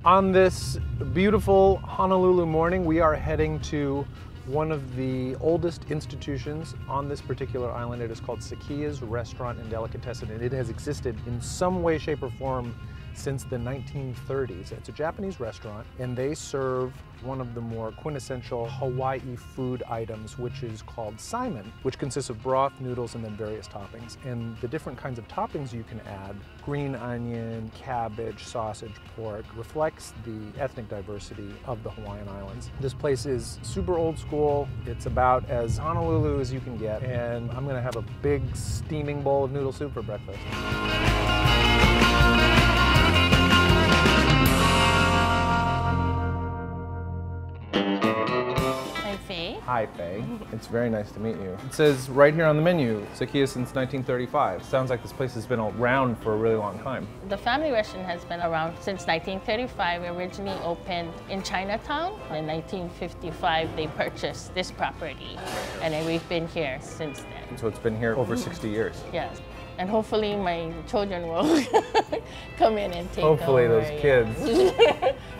On this beautiful Honolulu morning, we are heading to one of the oldest institutions on this particular island. It is called Sekiya's Restaurant and Delicatessen, and it has existed in some way, shape, or form since the 1930s. It's a Japanese restaurant, and they serve one of the more quintessential Hawaii food items, which is called Saimin, which consists of broth, noodles, and then various toppings. And the different kinds of toppings you can add, green onion, cabbage, sausage, pork, reflects the ethnic diversity of the Hawaiian Islands. This place is super old school. It's about as Honolulu as you can get, and I'm gonna have a big steaming bowl of noodle soup for breakfast. Hi, Faye. It's very nice to meet you. It says right here on the menu, Sekiya since 1935. Sounds like this place has been around for a really long time. The family restaurant has been around since 1935. We originally opened in Chinatown. In 1955, they purchased this property, and then we've been here since then. So it's been here over 60 years. Yes. And hopefully my children will come in and take Hopefully over, those kids.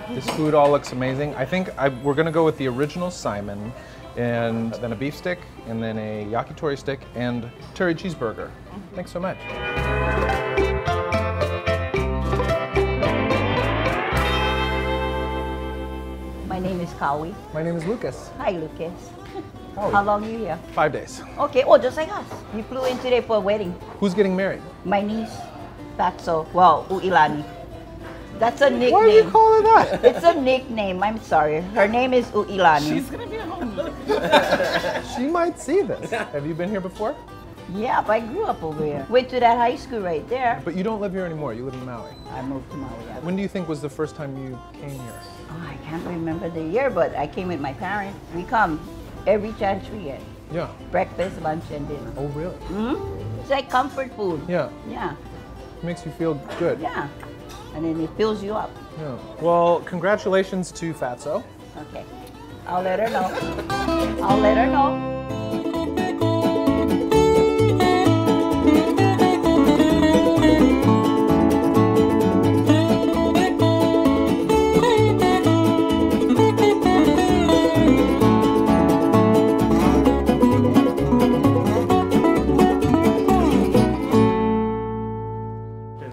This food all looks amazing. I think we're gonna go with the original Saimin, and then a beef stick, and then a yakitori stick, and terry cheeseburger. Thanks so much. My name is Kawi. My name is Lucas. Hi, Lucas. Howdy. How long are you here? 5 days. Okay, oh, just like us. You flew in today for a wedding. Who's getting married? My niece, Fatso, well, Uilani. That's a nickname. Why do you call her that? It's a nickname, I'm sorry. Her name is Uilani. She's gonna be at home. She might see this. Have you been here before? Yeah, I grew up over here. Went to that high school right there. But you don't live here anymore, you live in Maui. I moved to Maui. When do you think was the first time you came here? Oh, I can't remember the year, but I came with my parents. We come every chance we get. Yeah. Breakfast, lunch, and dinner. Oh, really? Mm-hmm. It's like comfort food. Yeah. Yeah. Makes you feel good. Yeah. And then it fills you up. Yeah. Well, congratulations to Fatso. Okay. I'll let her know. I'll let her know.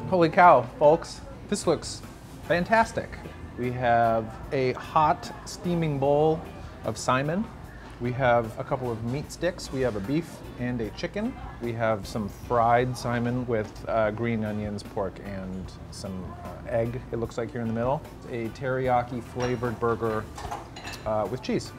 Holy cow, folks. This looks fantastic. We have a hot steaming bowl of Saimin. We have a couple of meat sticks. We have a beef and a chicken. We have some fried Saimin with green onions, pork, and some egg, it looks like here in the middle. A teriyaki flavored burger with cheese.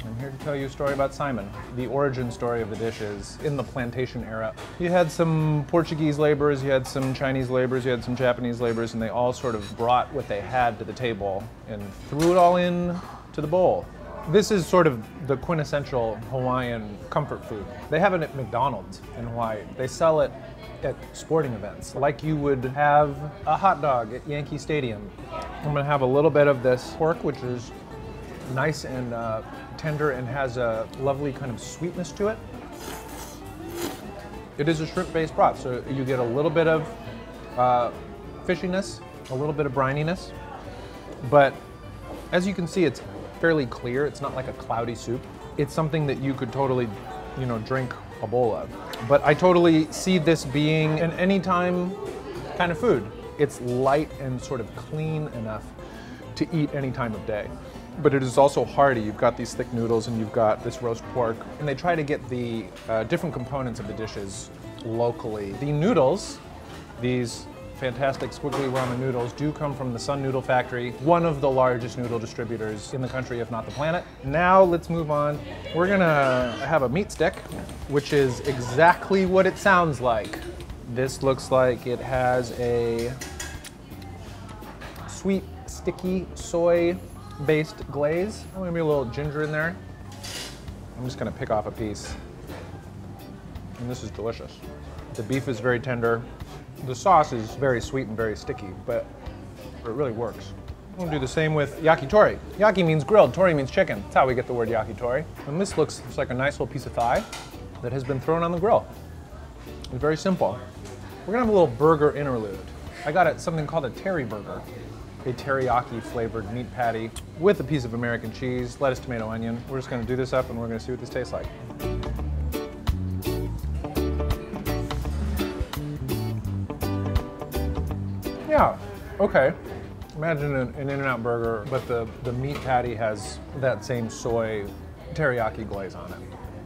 I'm here to tell you a story about Saimin. The origin story of the dish is in the plantation era. You had some Portuguese laborers, you had some Chinese laborers, you had some Japanese laborers, and they all sort of brought what they had to the table and threw it all in to the bowl. This is sort of the quintessential Hawaiian comfort food. They have it at McDonald's in Hawaii. They sell it at sporting events, like you would have a hot dog at Yankee Stadium. I'm gonna have a little bit of this pork, which is nice and tender and has a lovely kind of sweetness to it. It is a shrimp-based broth, so you get a little bit of fishiness, a little bit of brininess, but as you can see, it's fairly clear. It's not like a cloudy soup. It's something that you could totally, drink a bowl of. But I totally see this being an anytime kind of food. It's light and sort of clean enough to eat any time of day. But it is also hearty. You've got these thick noodles and you've got this roast pork. And they try to get the different components of the dishes locally. The noodles, these fantastic squiggly ramen noodles, do come from the Sun Noodle Factory, one of the largest noodle distributors in the country, if not the planet. Now let's move on. We're gonna have a meat stick, which is exactly what it sounds like. This looks like it has a sweet, sticky soy-based glaze. Oh, maybe a little ginger in there. I'm just gonna pick off a piece. And this is delicious. The beef is very tender. The sauce is very sweet and very sticky, but it really works. We'll do the same with yakitori. Yaki means grilled, tori means chicken. That's how we get the word yakitori. And this looks like a nice little piece of thigh that has been thrown on the grill. It's very simple. We're gonna have a little burger interlude. I got something called a terry burger. a teriyaki flavored meat patty with a piece of American cheese, lettuce, tomato, onion. We're just gonna do this up and we're gonna see what this tastes like. Yeah, okay. Imagine an In-N-Out burger, but the meat patty has that same soy teriyaki glaze on it.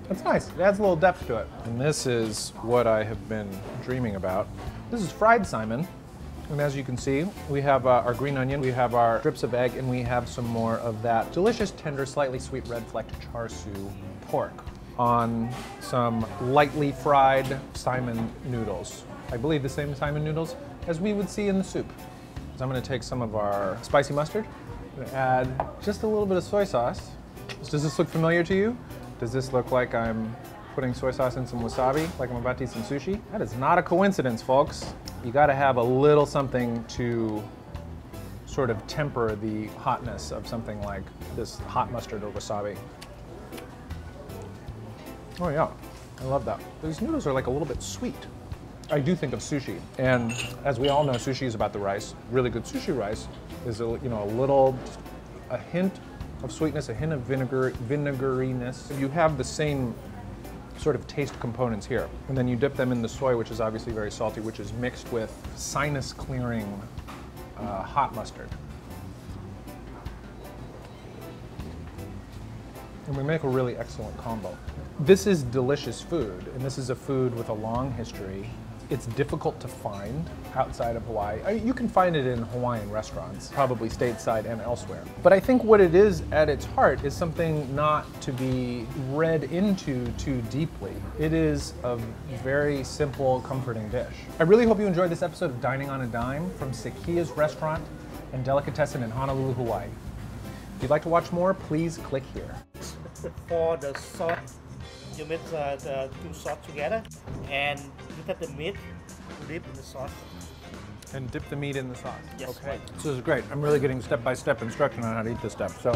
That's nice. It adds a little depth to it. And this is what I have been dreaming about. This is fried Saimin. And as you can see, we have our green onion, we have our strips of egg, and we have some more of that delicious, tender, slightly sweet red flecked char siu pork on some lightly fried Saimin noodles. I believe the same Saimin noodles as we would see in the soup. So I'm gonna take some of our spicy mustard, I'm gonna add just a little bit of soy sauce. Does this look familiar to you? Does this look like I'm putting soy sauce in some wasabi, like I'm about to eat some sushi? That is not a coincidence, folks. You gotta have a little something to sort of temper the hotness of something like this hot mustard or wasabi. Oh yeah, I love that. These noodles are like a little bit sweet. I do think of sushi, and as we all know, sushi is about the rice. Really good sushi rice is a hint of sweetness, a hint of vinegariness. You have the same sort of taste components here, and then you dip them in the soy, which is obviously very salty, which is mixed with sinus clearing hot mustard. And we make a really excellent combo. This is delicious food, and this is a food with a long history. It's difficult to find outside of Hawaii. I mean, you can find it in Hawaiian restaurants, probably stateside and elsewhere. But I think what it is at its heart is something not to be read into too deeply. It is a very simple, comforting dish. I really hope you enjoyed this episode of Dining on a Dime from Sekiya's restaurant and Delicatessen in Honolulu, Hawaii. If you'd like to watch more, please click here. For the sauce, you mix the two sauce together, and you cut the meat, dip in the sauce. And dip the meat in the sauce. Yes. Okay. This is great. I'm really getting step-by-step instruction on how to eat this stuff. So.